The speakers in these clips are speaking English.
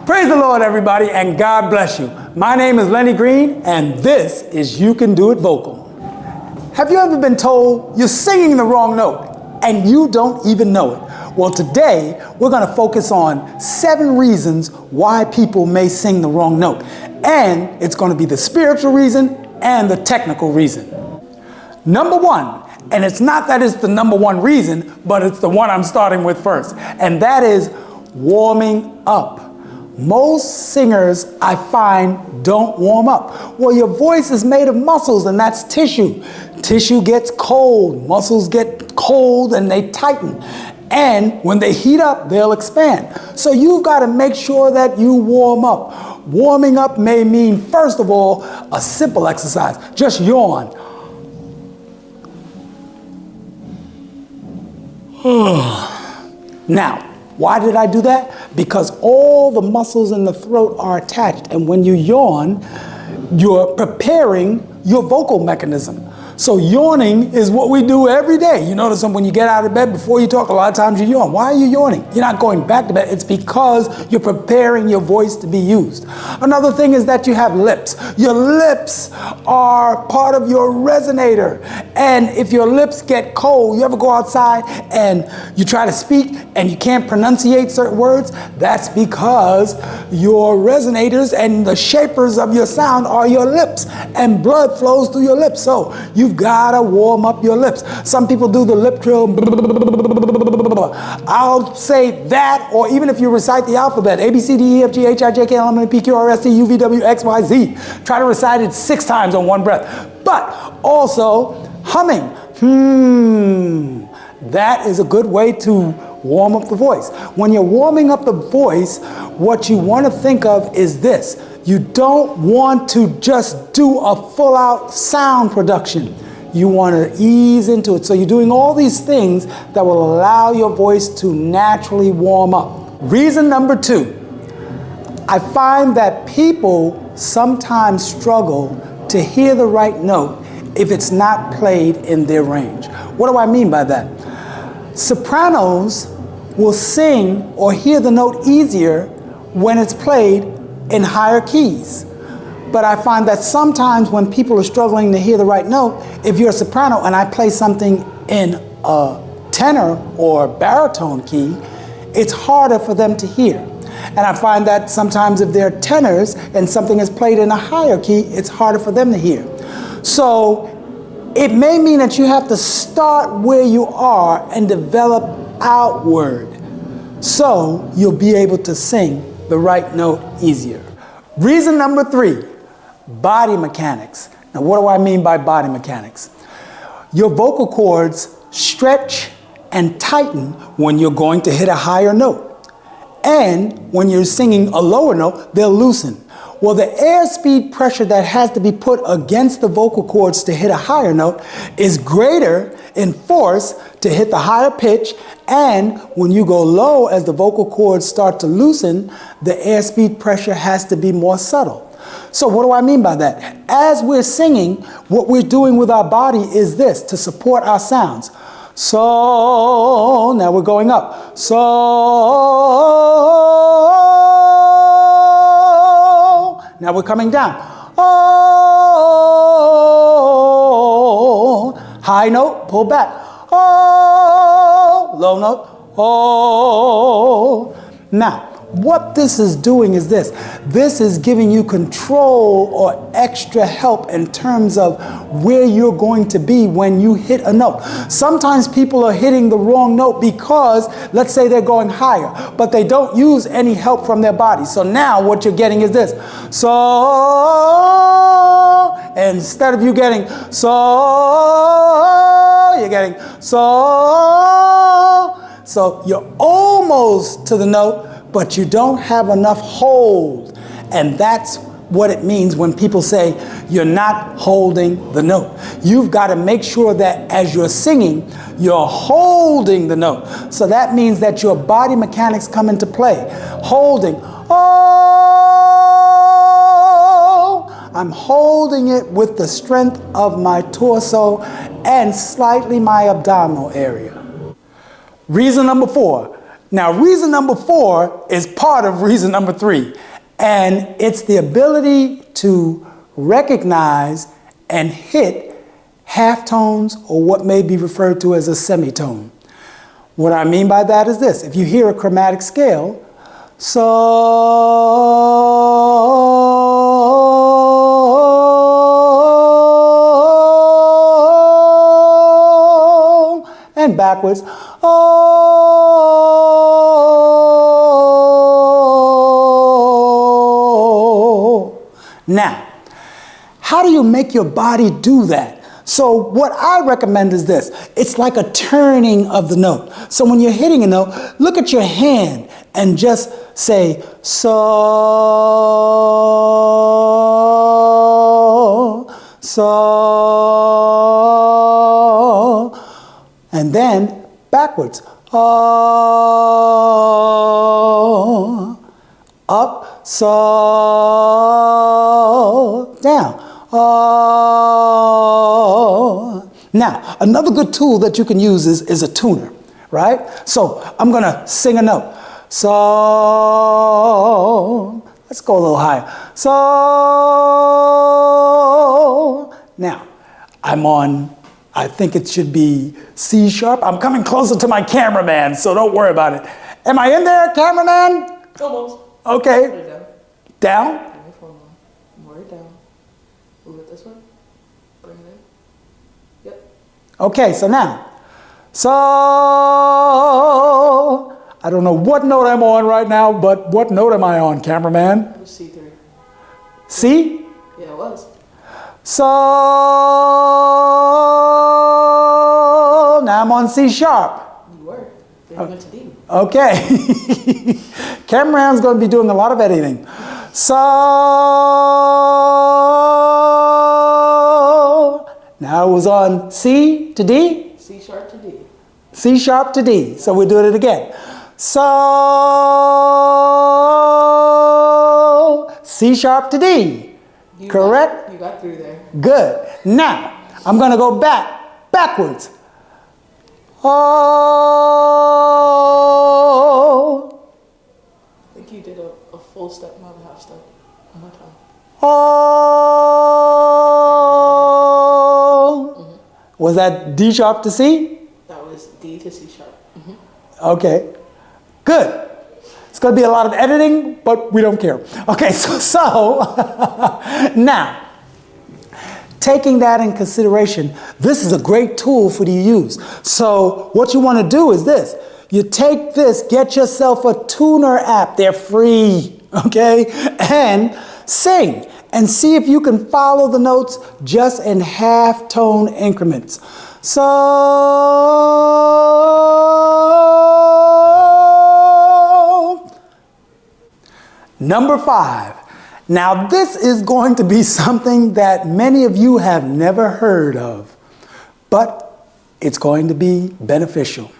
Praise the Lord, everybody, and God bless you. My name is Lenny Green, and this is You Can Do It Vocal. Have you ever been told you're singing the wrong note and you don't even know it? Well, today we're going to focus on 7 reasons why people may sing the wrong note. And it's going to be the spiritual reason and the technical reason. Number 1, and it's not that it's the number 1 reason, but it's the one I'm starting with first, and that is warming up. Most singers, I find, don't warm up. Well, your voice is made of muscles, and that's tissue. Tissue gets cold, muscles get cold, and they tighten. And when they heat up, they'll expand. So you've got to make sure that you warm up. Warming up may mean, first of all, a simple exercise. Just yawn. Now, why did I do that? Because all the muscles in the throat are attached, and when you yawn, you're preparing your vocal mechanism. So yawning is what we do every day. You notice when you get out of bed, before you talk, a lot of times you yawn. Why are you yawning? You're not going back to bed. It's because you're preparing your voice to be used. Another thing is that you have lips. Your lips are part of your resonator. And if your lips get cold, you ever go outside and you try to speak and you can't pronunciate certain words? That's because your resonators and the shapers of your sound are your lips, and blood flows through your lips. So you've got to warm up your lips. Some people do the lip trill. I'll say that, or even if you recite the alphabet, A, B, C, D, E, F, G, H, I, J, K, L, M, N, P, Q, R, S, T, U, V, W, X, Y, Z. Try to recite it 6 times on one breath. But also humming. That is a good way to warm up the voice. When you're warming up the voice, what you want to think of is this. You don't want to just do a full-out sound production. You want to ease into it. So you're doing all these things that will allow your voice to naturally warm up. Reason number 2, I find that people sometimes struggle to hear the right note if it's not played in their range. What do I mean by that? Sopranos will sing or hear the note easier when it's played in higher keys. But I find that sometimes when people are struggling to hear the right note, if you're a soprano and I play something in a tenor or baritone key, it's harder for them to hear. And I find that sometimes if they're tenors and something is played in a higher key, it's harder for them to hear. So it may mean that you have to start where you are and develop outward, so you'll be able to sing the right note easier. Reason number 3, body mechanics. Now, what do I mean by body mechanics? Your vocal cords stretch and tighten when you're going to hit a higher note. And when you're singing a lower note, they'll loosen. Well, the airspeed pressure that has to be put against the vocal cords to hit a higher note is greater in force to hit the higher pitch, and when you go low, as the vocal cords start to loosen, the airspeed pressure has to be more subtle. So what do I mean by that? As we're singing, what we're doing with our body is this, to support our sounds. So, now we're going up. So, now we're coming down. Oh, high note, pull back. Oh, low note. Oh. Now, what this is doing is this. This is giving you control or extra help in terms of where you're going to be when you hit a note. Sometimes people are hitting the wrong note because, let's say they're going higher, but they don't use any help from their body. So now what you're getting is this. So, and instead of you getting so, you're getting so. So you're almost to the note, but you don't have enough hold. And that's what it means when people say you're not holding the note. You've got to make sure that as you're singing, you're holding the note. So that means that your body mechanics come into play. Holding. Oh, I'm holding it with the strength of my torso and slightly my abdominal area. Reason number 4. Now, reason number 4 is part of reason number 3, and it's the ability to recognize and hit halftones, or what may be referred to as a semitone. What I mean by that is this: if you hear a chromatic scale, so, and backwards, oh. Now, how do you make your body do that? So what I recommend is this. It's like a turning of the note. So when you're hitting a note, look at your hand and just say, so, so, and then backwards. Oh, up, so, down. Oh. Now, another good tool that you can use is a tuner, right? So I'm going to sing a note. So, let's go a little higher. So, now, I'm on, I think it should be C sharp. I'm coming closer to my cameraman, so don't worry about it. Am I in there, cameraman? Almost. Okay. Down? More down. Move it this way. Bring it in. Yep. Okay, so now. So, I don't know what note I'm on right now, but what note am I on, cameraman? It was C3. C? Yeah, it was. So, now I'm on C sharp. You were. Then you went to D. Okay. Cameraman's going to be doing a lot of editing. So, now it was on C to D? C sharp to D. C sharp to D. So we're doing it again. So, C sharp to D. Correct? You got through there. Good. Now, I'm going to go backwards. Oh. I think you did a full step, not a half step. One more time. Oh. Mm-hmm. Was that D sharp to C? That was D to C sharp. Mm-hmm. Okay. Good. It's going to be a lot of editing, but we don't care. Okay, so now, taking that in consideration, this is a great tool for you to use. So what you want to do is this. You take this, get yourself a tuner app. They're free, okay? And sing and see if you can follow the notes just in half-tone increments. So, number 5. Now this is going to be something that many of you have never heard of, but it's going to be beneficial.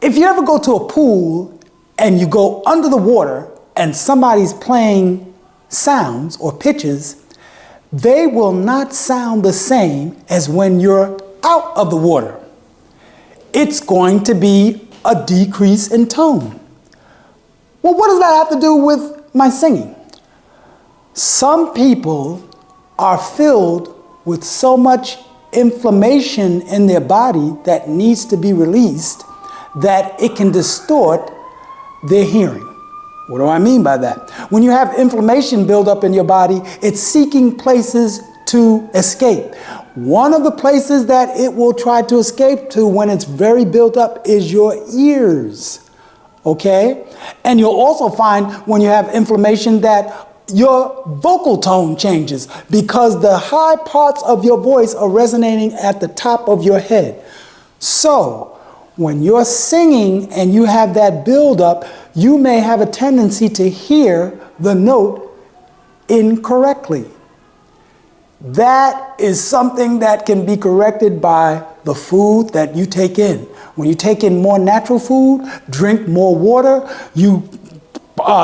If you ever go to a pool and you go under the water and somebody's playing sounds or pitches, they will not sound the same as when you're out of the water. It's going to be a decrease in tone. Well, what does that have to do with my singing? Some people are filled with so much inflammation in their body that needs to be released that it can distort their hearing. What do I mean by that? When you have inflammation build up in your body, it's seeking places to escape. One of the places that it will try to escape to when it's very built up is your ears. Okay? And you'll also find when you have inflammation that your vocal tone changes because the high parts of your voice are resonating at the top of your head. So, when you're singing and you have that buildup, you may have a tendency to hear the note incorrectly. That is something that can be corrected by the food that you take in. When you take in more natural food, drink more water, you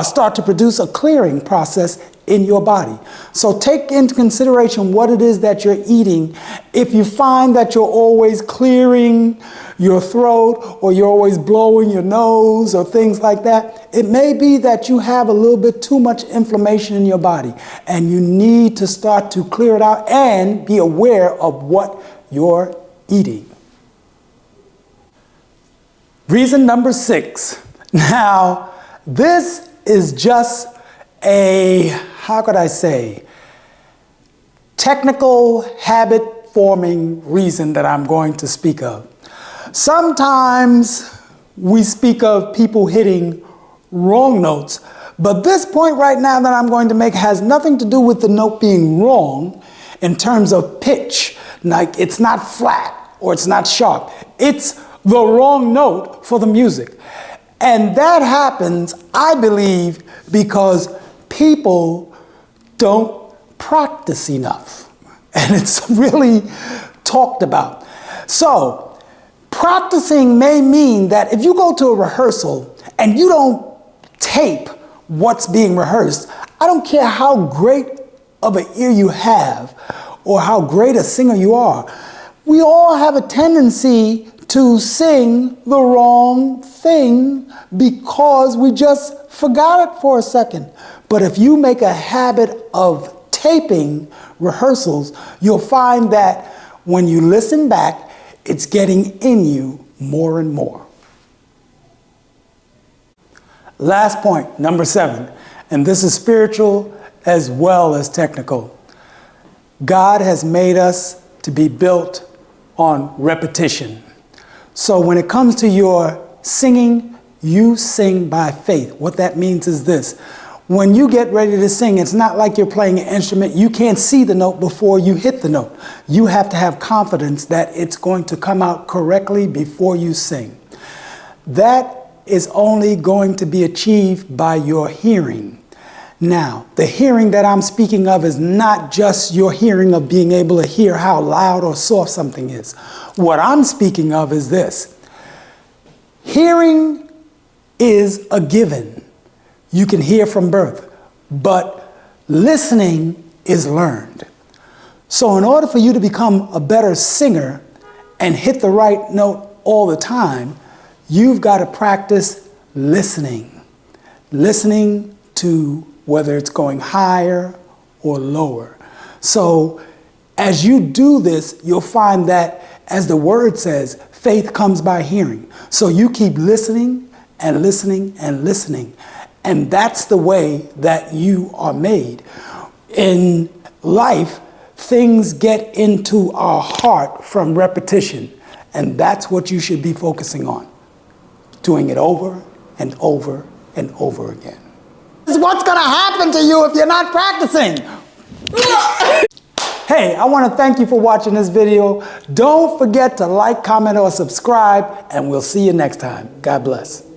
start to produce a clearing process in your body. So take into consideration what it is that you're eating. If you find that you're always clearing your throat or you're always blowing your nose or things like that, it may be that you have a little bit too much inflammation in your body and you need to start to clear it out and be aware of what you're eating. Reason number 6. Now, this is just a, how could I say, technical habit forming reason that I'm going to speak of. Sometimes we speak of people hitting wrong notes, but this point right now that I'm going to make has nothing to do with the note being wrong in terms of pitch. Like it's not flat or it's not sharp. It's the wrong note for the music. And that happens, I believe, because people don't practice enough. And it's really talked about. So, practicing may mean that if you go to a rehearsal and you don't tape what's being rehearsed, I don't care how great of an ear you have or how great a singer you are, we all have a tendency to sing the wrong thing because we just forgot it for a second. But if you make a habit of taping rehearsals, you'll find that when you listen back, it's getting in you more and more. Last point, number 7, and this is spiritual as well as technical. God has made us to be built on repetition. So when it comes to your singing, you sing by faith. What that means is this. When you get ready to sing, it's not like you're playing an instrument. You can't see the note before you hit the note. You have to have confidence that it's going to come out correctly before you sing. That is only going to be achieved by your hearing. Now, the hearing that I'm speaking of is not just your hearing of being able to hear how loud or soft something is. What I'm speaking of is this. Hearing is a given. You can hear from birth, but listening is learned. So in order for you to become a better singer and hit the right note all the time, you've got to practice listening. Listening to whether it's going higher or lower. So as you do this, you'll find that, as the word says, faith comes by hearing. So you keep listening and listening and listening. And that's the way that you are made. In life, things get into our heart from repetition. And that's what you should be focusing on. Doing it over and over and over again. This is what's going to happen to you if you're not practicing. Hey, I want to thank you for watching this video. Don't forget to like, comment, or subscribe, and we'll see you next time. God bless.